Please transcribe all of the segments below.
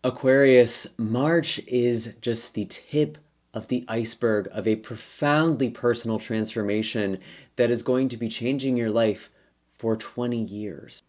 Aquarius, March is just the tip of the iceberg of a profoundly personal transformation that is going to be changing your life for 20 years.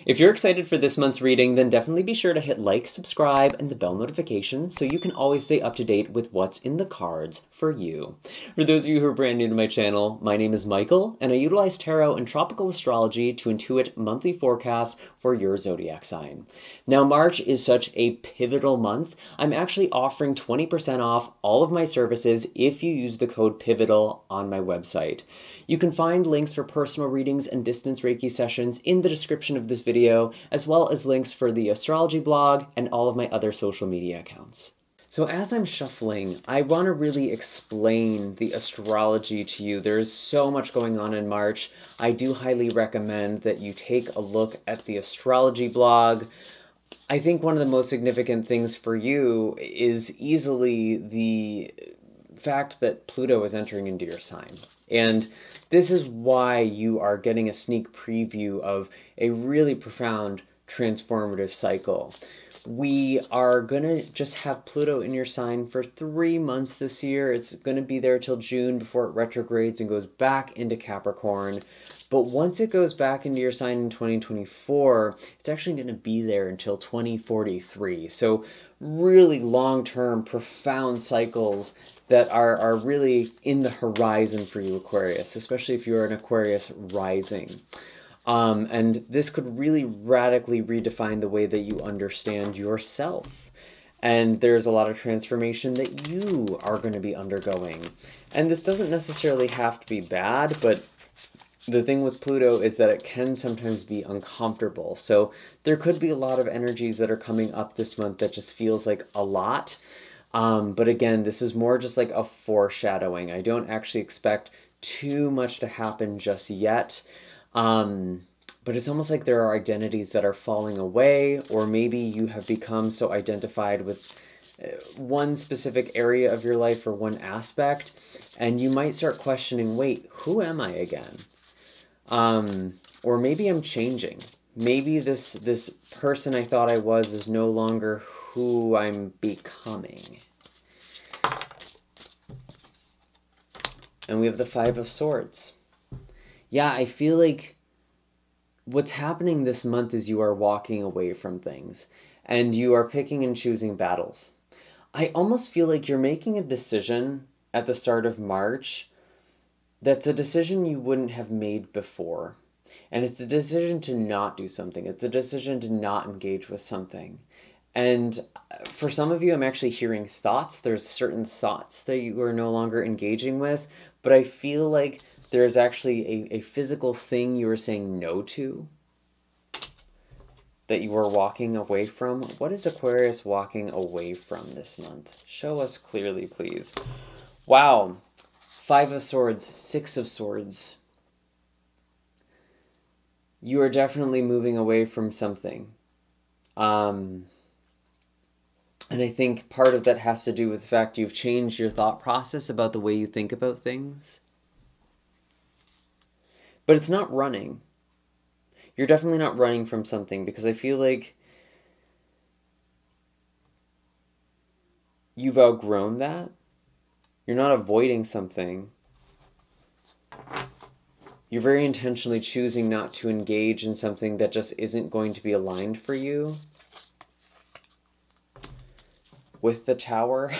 If you're excited for this month's reading, then definitely be sure to hit like, subscribe, and the bell notification so you can always stay up to date with what's in the cards for you. For those of you who are brand new to my channel, my name is Michael, and I utilize tarot and tropical astrology to intuit monthly forecasts for your zodiac sign. Now, March is such a pivotal month. I'm actually offering 20% off all of my services if you use the code PIVOTAL on my website. You can find links for personal readings and distance Reiki sessions in the description of this video, as well as links for the astrology blog and all of my other social media accounts. So as I'm shuffling, I want to really explain the astrology to you. There is so much going on in March. I do highly recommend that you take a look at the astrology blog. I think one of the most significant things for you is easily the fact that Pluto is entering into your sign. And this is why you are getting a sneak preview of a really profound transformative cycle. We are going to just have Pluto in your sign for 3 months this year. It's going to be there till June before it retrogrades and goes back into Capricorn. But once it goes back into your sign in 2024, it's actually going to be there until 2043. So really long-term, profound cycles that are really in the horizon for you, Aquarius, especially if you're an Aquarius rising. And this could really radically redefine the way that you understand yourself. And there's a lot of transformation that you are going to be undergoing. And this doesn't necessarily have to be bad, but the thing with Pluto is that it can sometimes be uncomfortable. So there could be a lot of energies that are coming up this month that just feels like a lot. But again, this is more just like a foreshadowing. I don't actually expect too much to happen just yet. But it's almost like there are identities that are falling away, or maybe you have become so identified with one specific area of your life or one aspect, and you might start questioning, wait, who am I again? Or maybe I'm changing. Maybe this person I thought I was is no longer who I'm becoming. And we have the Five of Swords. Yeah, I feel like what's happening this month is you are walking away from things and you are picking and choosing battles. I almost feel like you're making a decision at the start of March that's a decision you wouldn't have made before. And it's a decision to not do something. It's a decision to not engage with something. And for some of you, I'm actually hearing thoughts. There's certain thoughts that you are no longer engaging with, but I feel like there's actually a physical thing you are saying no to that you are walking away from. What is Aquarius walking away from this month? Show us clearly, please. Wow. Five of Swords, Six of Swords. You are definitely moving away from something. And I think part of that has to do with the fact you've changed your thought process about the way you think about things. But it's not running. You're definitely not running from something, because I feel like you've outgrown that. You're not avoiding something. You're very intentionally choosing not to engage in something that just isn't going to be aligned for you. With the Tower,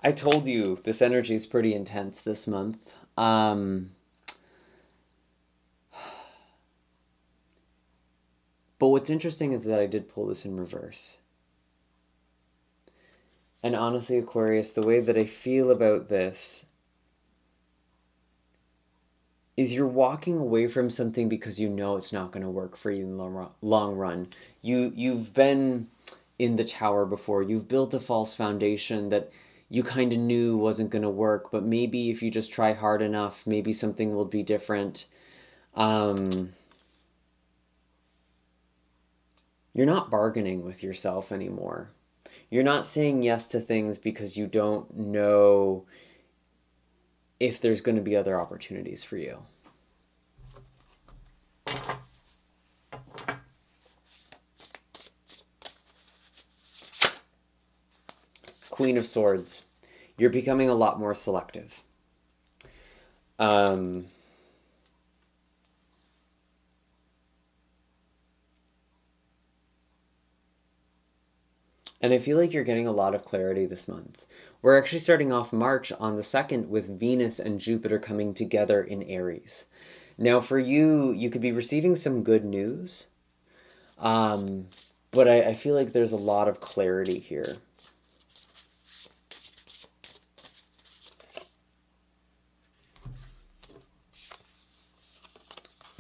I told you this energy is pretty intense this month. But what's interesting is that I did pull this in reverse. And honestly, Aquarius, the way that I feel about this is you're walking away from something because you know it's not going to work for you in the long run. You've been in the Tower before. You've built a false foundation that you kind of knew wasn't going to work, but maybe if you just try hard enough, maybe something will be different. You're not bargaining with yourself anymore. You're not saying yes to things because you don't know if there's going to be other opportunities for you. Queen of Swords. You're becoming a lot more selective. And I feel like you're getting a lot of clarity this month. We're actually starting off March on the 2nd with Venus and Jupiter coming together in Aries. Now for you, you could be receiving some good news, but I feel like there's a lot of clarity here.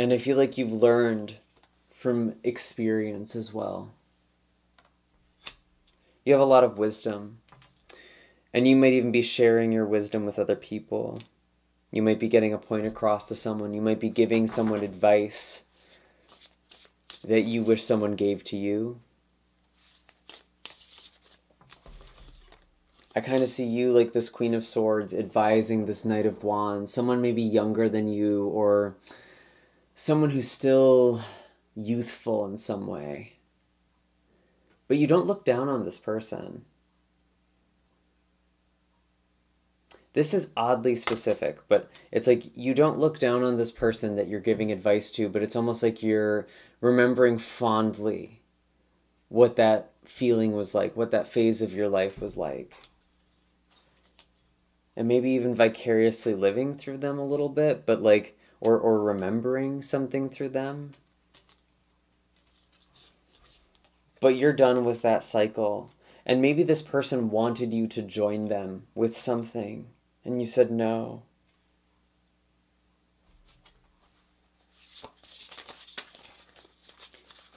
And I feel like you've learned from experience as well. You have a lot of wisdom. And you might even be sharing your wisdom with other people. You might be getting a point across to someone. You might be giving someone advice that you wish someone gave to you. I kind of see you like this Queen of Swords advising this Knight of Wands. Someone maybe younger than you, or someone who's still youthful in some way. But you don't look down on this person. This is oddly specific, but it's like you don't look down on this person that you're giving advice to, but it's almost like you're remembering fondly what that feeling was like, what that phase of your life was like. And maybe even vicariously living through them a little bit, but like, or remembering something through them. But you're done with that cycle. And maybe this person wanted you to join them with something, and you said no.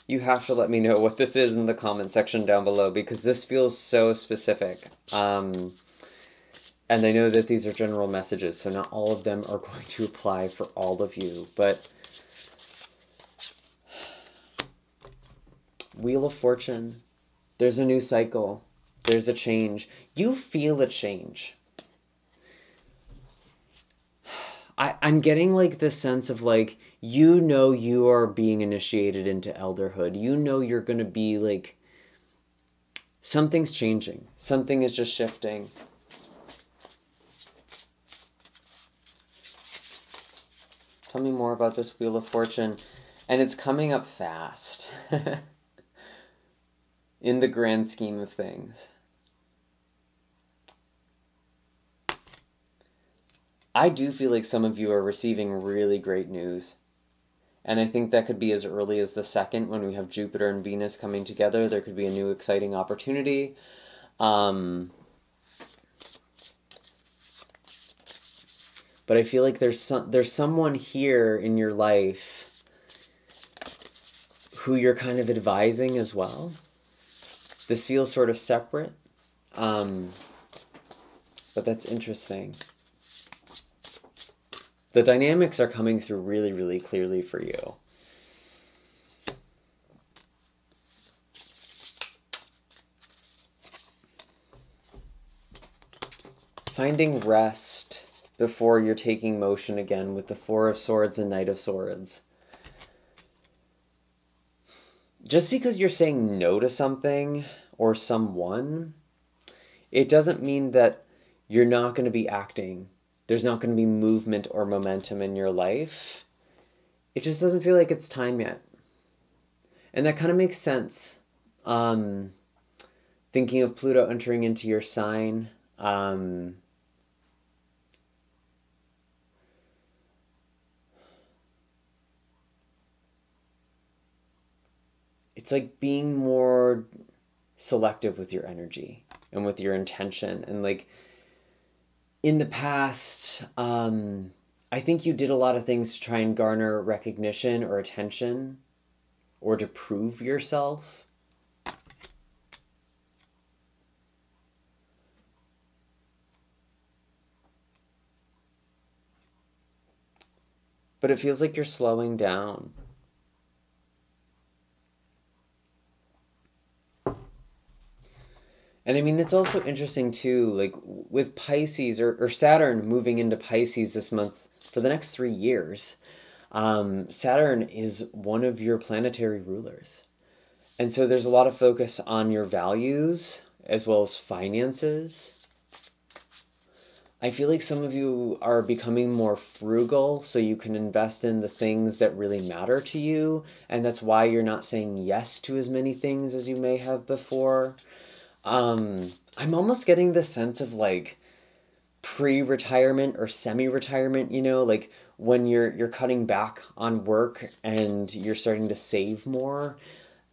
You have to let me know what this is in the comment section down below, because this feels so specific. And I know that these are general messages, so not all of them are going to apply for all of you. But Wheel of Fortune, there's a new cycle. There's a change. You feel a change. I'm getting like this sense of like, you know you are being initiated into elderhood. You know you're going to be like, something's changing. Something is just shifting. Tell me more about this Wheel of Fortune. And it's coming up fast. In the grand scheme of things. I do feel like some of you are receiving really great news. And I think that could be as early as the 2nd when we have Jupiter and Venus coming together. There could be a new exciting opportunity. But I feel like there's someone here in your life who you're kind of advising as well. This feels sort of separate. But that's interesting. The dynamics are coming through really, really clearly for you. Finding rest before you're taking motion again with the Four of Swords and Knight of Swords. Just because you're saying no to something or someone, it doesn't mean that you're not going to be acting. There's not going to be movement or momentum in your life. It just doesn't feel like it's time yet. And that kind of makes sense. Thinking of Pluto entering into your sign. It's like being more selective with your energy and with your intention. And like, in the past, I think you did a lot of things to try and garner recognition or attention or to prove yourself. But it feels like you're slowing down. And I mean, it's also interesting too, like with Pisces or Saturn moving into Pisces this month for the next 3 years. Saturn is one of your planetary rulers. And so there's a lot of focus on your values as well as finances. I feel like some of you are becoming more frugal so you can invest in the things that really matter to you, and that's why you're not saying yes to as many things as you may have before. I'm almost getting the sense of like pre-retirement or semi-retirement, you know, like when you're cutting back on work and you're starting to save more.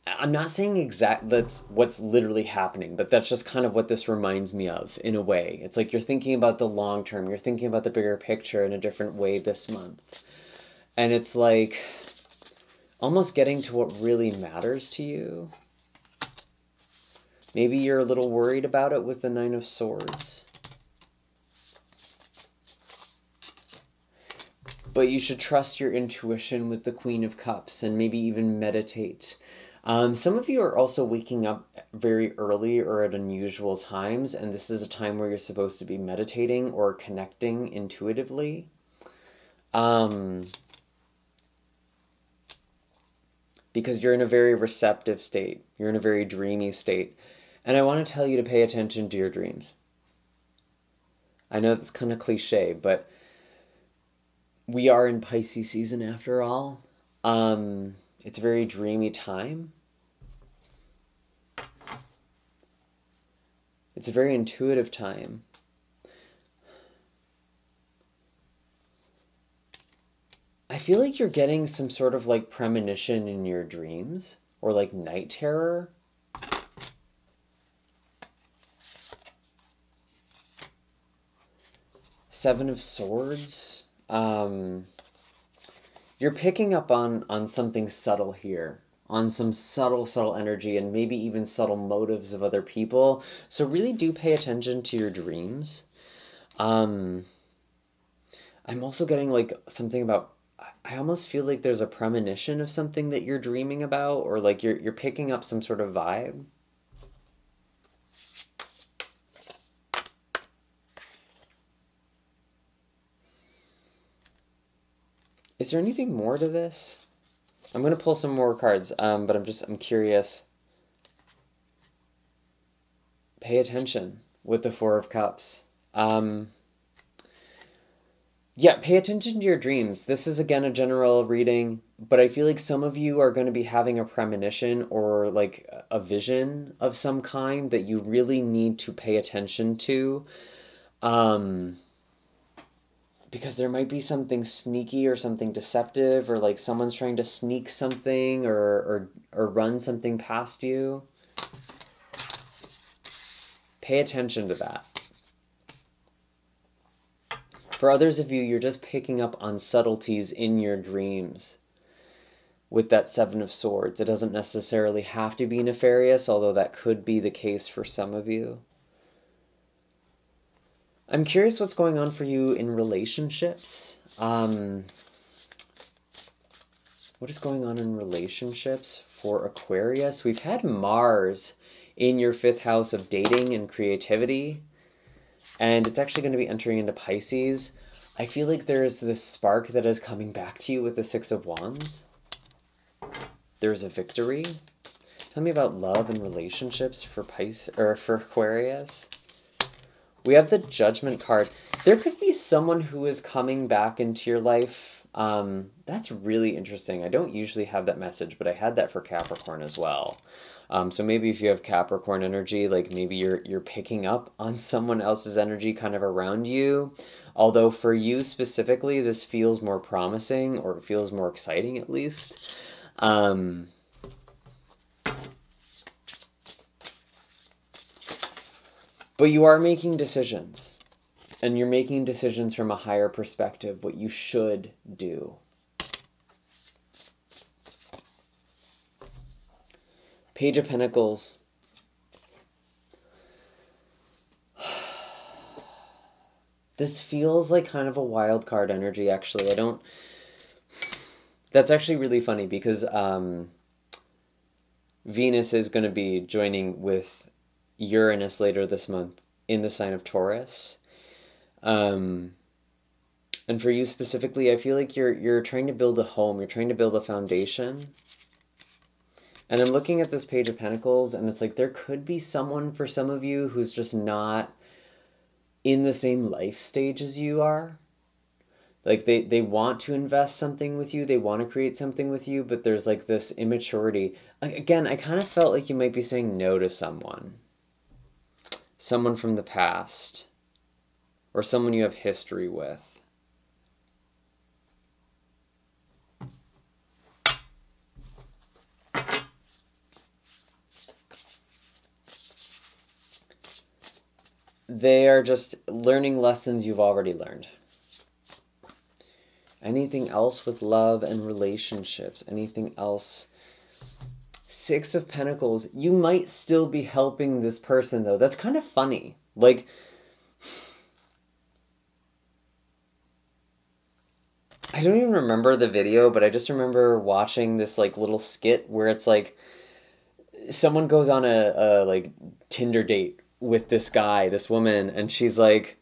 I'm not saying that's what's literally happening, but that's just kind of what this reminds me of in a way. It's like you're thinking about the long term, you're thinking about the bigger picture in a different way this month. And it's like almost getting to what really matters to you. Maybe you're a little worried about it with the Nine of Swords. But you should trust your intuition with the Queen of Cups and maybe even meditate. Some of you are also waking up very early or at unusual times, and this is a time where you're supposed to be meditating or connecting intuitively. Because you're in a very receptive state. You're in a very dreamy state. And I want to tell you to pay attention to your dreams. I know that's kind of cliche, but we are in Pisces season after all. It's a very dreamy time. It's a very intuitive time. I feel like you're getting some sort of like premonition in your dreams or like night terror. Seven of Swords. You're picking up on something subtle here, on some subtle energy and maybe even subtle motives of other people. So really do pay attention to your dreams. I'm also getting like something about, I almost feel like there's a premonition of something that you're dreaming about, or like you're picking up some sort of vibe. Is there anything more to this? I'm going to pull some more cards, but I'm curious. Pay attention with the Four of Cups. Yeah, pay attention to your dreams. This is, again, a general reading, but I feel like some of you are going to be having a premonition or like a vision of some kind that you really need to pay attention to. Because there might be something sneaky or something deceptive, or like someone's trying to sneak something or run something past you. Pay attention to that. For others of you, you're just picking up on subtleties in your dreams with that Seven of Swords. It doesn't necessarily have to be nefarious, although that could be the case for some of you. I'm curious what's going on for you in relationships. What is going on in relationships for Aquarius? We've had Mars in your 5th house of dating and creativity, and it's actually going to be entering into Pisces. I feel like there is this spark that is coming back to you with the 6 of Wands. There's a victory. Tell me about love and relationships for for Aquarius. We have the Judgment card. There could be someone who is coming back into your life. That's really interesting. I don't usually have that message, but I had that for Capricorn as well. So maybe if you have Capricorn energy, like maybe you're picking up on someone else's energy kind of around you. Although for you specifically, this feels more promising, or it feels more exciting at least. But you are making decisions, and you're making decisions from a higher perspective, what you should do. Page of Pentacles. This feels like kind of a wild card energy, actually. That's actually really funny because Venus is going to be joining with Uranus later this month in the sign of Taurus. And for you specifically, I feel like you're trying to build a home, you're trying to build a foundation. And I'm looking at this Page of Pentacles, and it's like there could be someone for some of you who's just not in the same life stage as you are. Like they want to invest something with you, they want to create something with you, but there's like this immaturity. Again, I kind of felt like you might be saying no to someone. Someone from the past. Or someone you have history with. They are just learning lessons you've already learned. Anything else with love and relationships? Anything else? Six of Pentacles. You might still be helping this person, though. That's kind of funny. Like, I don't even remember the video, but I just remember watching this like little skit where it's like someone goes on a like Tinder date with this guy, this woman, and she's like,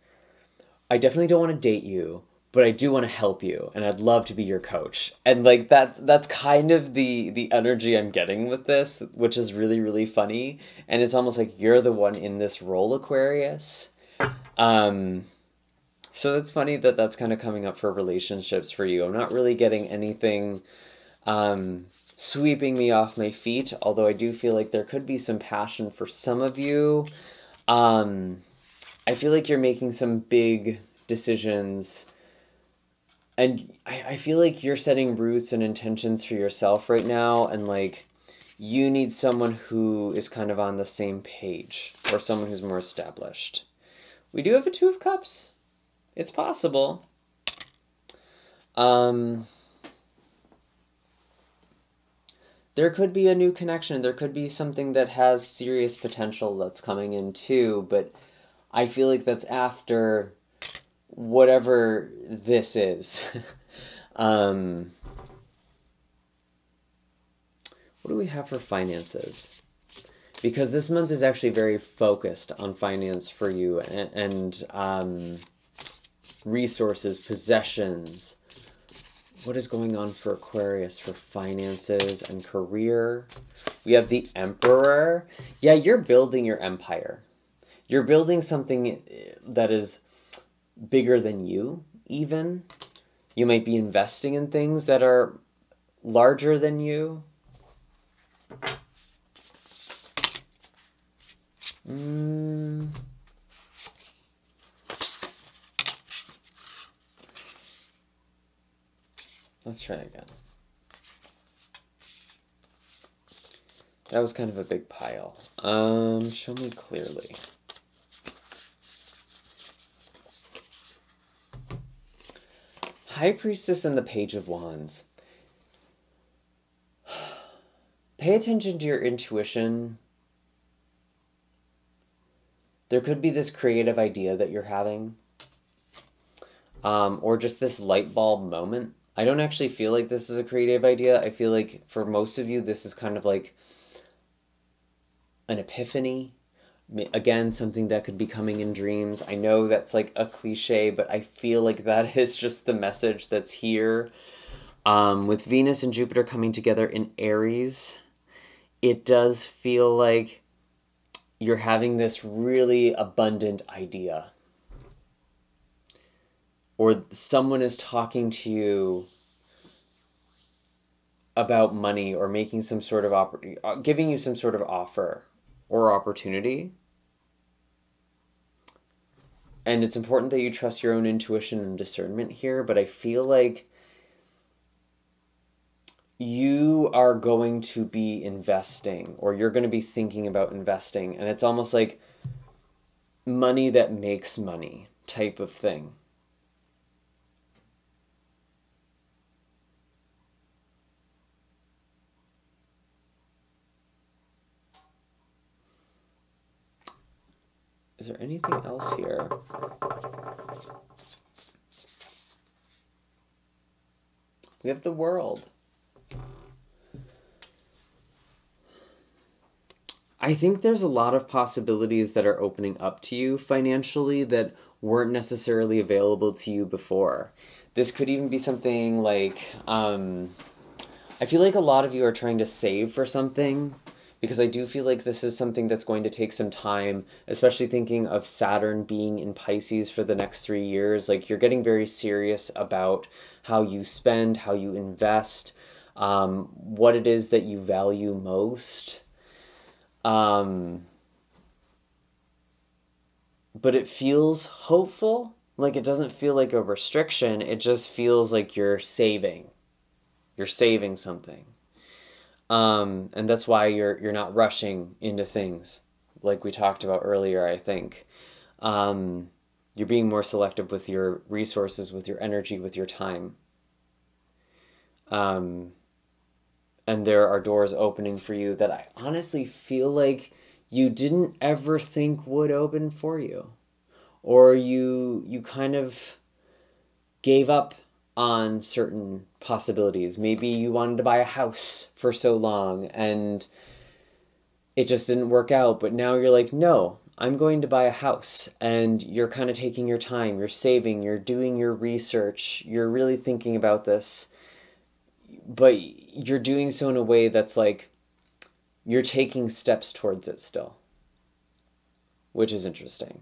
I definitely don't want to date you, but I do want to help you, and I'd love to be your coach. And like that's kind of the energy I'm getting with this, which is really, really funny. And it's almost like you're the one in this role, Aquarius. So it's funny that that's kind of coming up for relationships for you. I'm not really getting anything sweeping me off my feet, although I do feel like there could be some passion for some of you. I feel like you're making some big decisions, and I feel like you're setting roots and intentions for yourself right now, and like you need someone who is kind of on the same page, or someone who's more established. We do have a Two of Cups. It's possible. There could be a new connection. There could be something that has serious potential that's coming in too, but I feel like that's after whatever this is. What do we have for finances? Because this month is actually very focused on finance for you, and resources, possessions. What is going on for Aquarius for finances and career? We have the Emperor. Yeah, you're building your empire. You're building something that is bigger than you, even. You might be investing in things that are larger than you. Let's try again. That was kind of a big pile. Show me clearly. High Priestess and the Page of Wands. Pay attention to your intuition. There could be this creative idea that you're having. Or just this light bulb moment. I don't actually feel like this is a creative idea. I feel like for most of you, this is kind of like an epiphany. Again, something that could be coming in dreams. I know that's like a cliche, but I feel like that is just the message that's here. With Venus and Jupiter coming together in Aries, it does feel like you're having this really abundant idea. Or someone is talking to you about money, or making some sort of giving you some sort of offer or opportunity. And it's important that you trust your own intuition and discernment here, but I feel like you are going to be investing, or you're going to be thinking about investing, and it's almost like money that makes money type of thing. Is there anything else here? We have the World. I think there's a lot of possibilities that are opening up to you financially that weren't necessarily available to you before. This could even be something like I feel like a lot of you are trying to save for something, because I do feel like this is something that's going to take some time, especially thinking of Saturn being in Pisces for the next 3 years. Like, you're getting very serious about how you spend, how you invest, what it is that you value most. But it feels hopeful. Like, it doesn't feel like a restriction. It just feels like you're saving. You're saving something. And that's why you're not rushing into things, like we talked about earlier, I think. You're being more selective with your resources, with your energy, with your time. And there are doors opening for you that I honestly feel like you didn't ever think would open for you. Or you kind of gave up on certain possibilities. Maybe you wanted to buy a house for so long and it just didn't work out, but now you're like, no, I'm going to buy a house. And you're kind of taking your time, you're saving, you're doing your research, you're really thinking about this, but you're doing so in a way that's like you're taking steps towards it still, which is interesting.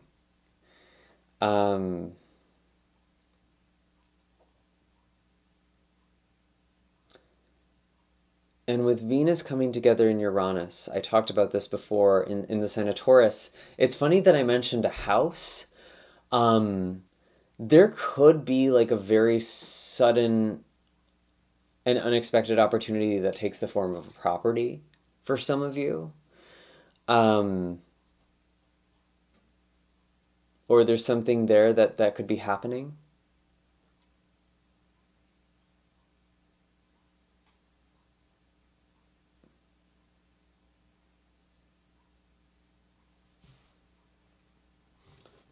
And with Venus coming together in Uranus, I talked about this before in the sign of Taurus. It's funny that I mentioned a house. There could be like a very sudden and unexpected opportunity that takes the form of a property for some of you. Or there's something there that could be happening.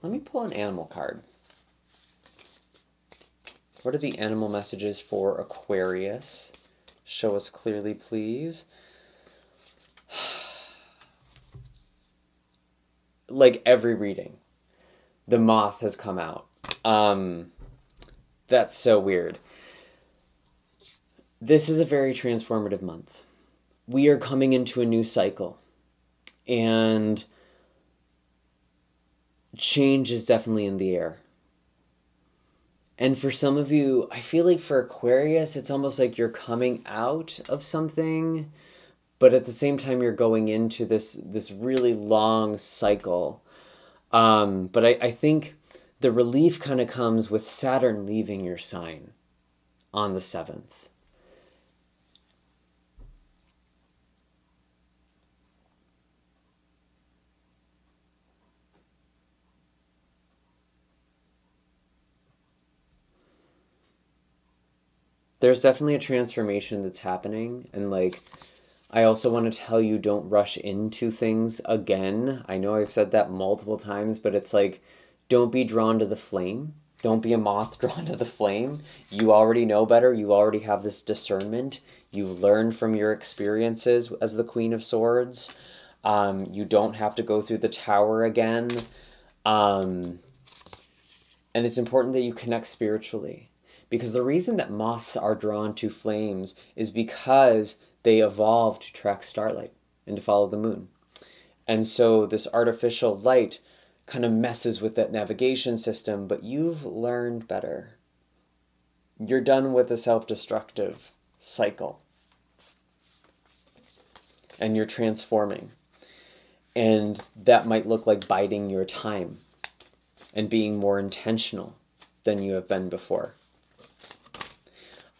Let me pull an animal card. What are the animal messages for Aquarius? Show us clearly, please. Like every reading, the moth has come out. That's so weird. This is a very transformative month. We are coming into a new cycle. And change is definitely in the air. And for some of you, I feel like for Aquarius, it's almost like you're coming out of something, but at the same time, you're going into this really long cycle. But I think the relief kind of comes with Saturn leaving your sign on the 7th. There's definitely a transformation that's happening, and like, I also want to tell you, don't rush into things again. I know I've said that multiple times, but it's like, don't be drawn to the flame. Don't be a moth drawn to the flame. You already know better. You already have this discernment. You've learned from your experiences as the Queen of Swords. You don't have to go through the Tower again. And it's important that you connect spiritually. Because the reason that moths are drawn to flames is because they evolved to track starlight and to follow the moon. And so this artificial light kind of messes with that navigation system, but you've learned better. You're done with the self-destructive cycle. And you're transforming. And that might look like biding your time and being more intentional than you have been before.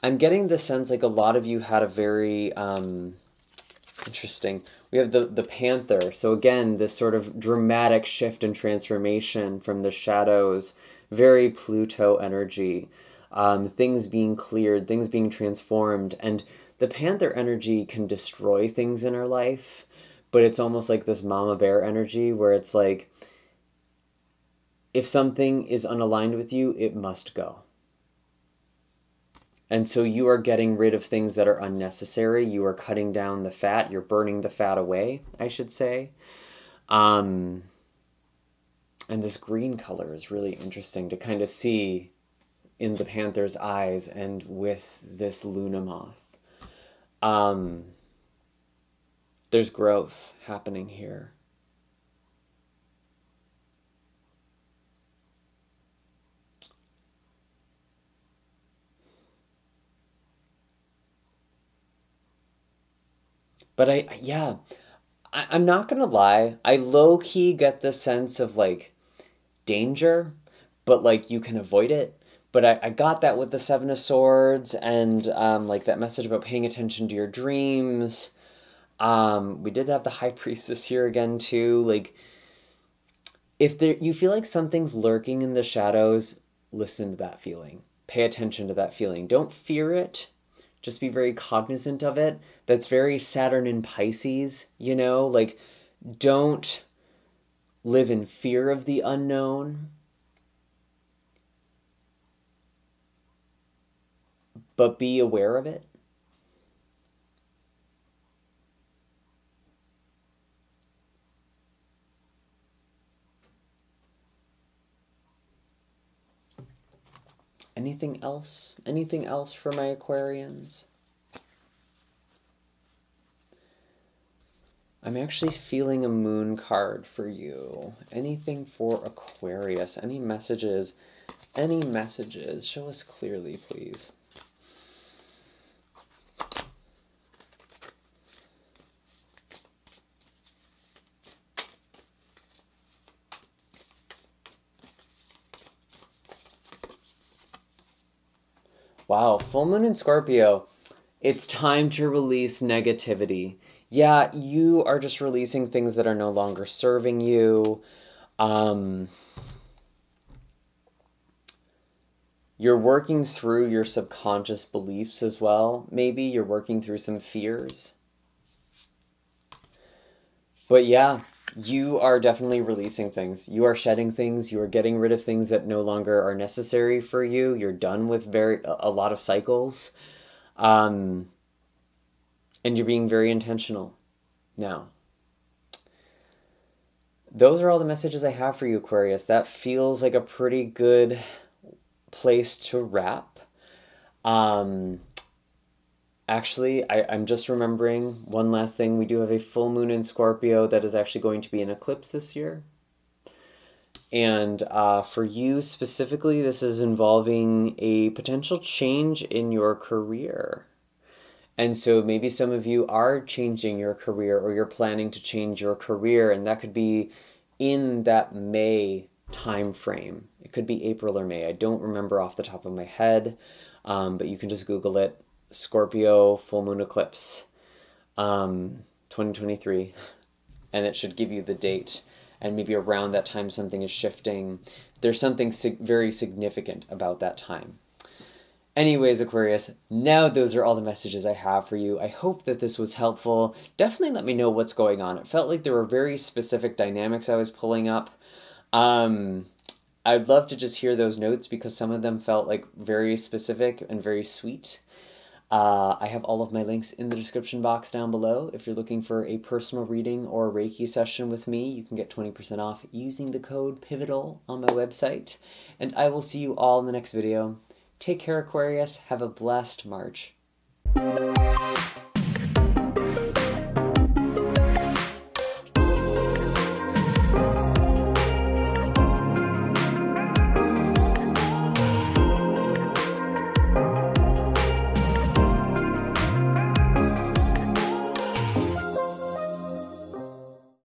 I'm getting the sense like a lot of you had a very interesting. We have the Panther. So again, this sort of dramatic shift and transformation from the shadows, very Pluto energy, things being cleared, things being transformed. And the Panther energy can destroy things in our life, but it's almost like this mama bear energy where it's like, if something is unaligned with you, it must go. And so you are getting rid of things that are unnecessary. You are cutting down the fat. You're burning the fat away, I should say. And this green color is really interesting to kind of see in the Panther's eyes and with this Luna moth. There's growth happening here. But I'm not gonna lie. I low-key get the sense of like danger, but like you can avoid it. But I got that with the Seven of Swords and like that message about paying attention to your dreams. We did have the High Priestess here again too. Like if you feel like something's lurking in the shadows, listen to that feeling. Pay attention to that feeling. Don't fear it. Just be very cognizant of it. That's very Saturn in Pisces, you know? Like, don't live in fear of the unknown, but be aware of it. Anything else? Anything else for my Aquarians? I'm actually feeling a moon card for you. Anything for Aquarius? Any messages? Any messages? Show us clearly, please. Wow, full moon in Scorpio. It's time to release negativity. Yeah, you are just releasing things that are no longer serving you. You're working through your subconscious beliefs as well. Maybe you're working through some fears. But yeah, you are definitely releasing things. You are shedding things. You are getting rid of things that no longer are necessary for you. You're done with a lot of cycles. And you're being very intentional now. Those are all the messages I have for you, Aquarius. That feels like a pretty good place to wrap. Actually, I'm just remembering one last thing. We do have a full moon in Scorpio that is actually going to be an eclipse this year. And for you specifically, this is involving a potential change in your career. And so maybe some of you are changing your career or you're planning to change your career, and that could be in that May time frame. It could be April or May. I don't remember off the top of my head, but you can just Google it. Scorpio full moon eclipse 2023, and it should give you the date, and maybe around that time something is shifting. There's something very significant about that time. Anyways, Aquarius, now those are all the messages I have for you. I hope that this was helpful. Definitely let me know what's going on. It felt like there were very specific dynamics I was pulling up. I'd love to just hear those notes because some of them felt like very specific and very sweet. I have all of my links in the description box down below. If you're looking for a personal reading or a Reiki session with me, you can get 20% off using the code PIVOTAL on my website. And I will see you all in the next video. Take care, Aquarius. Have a blessed March.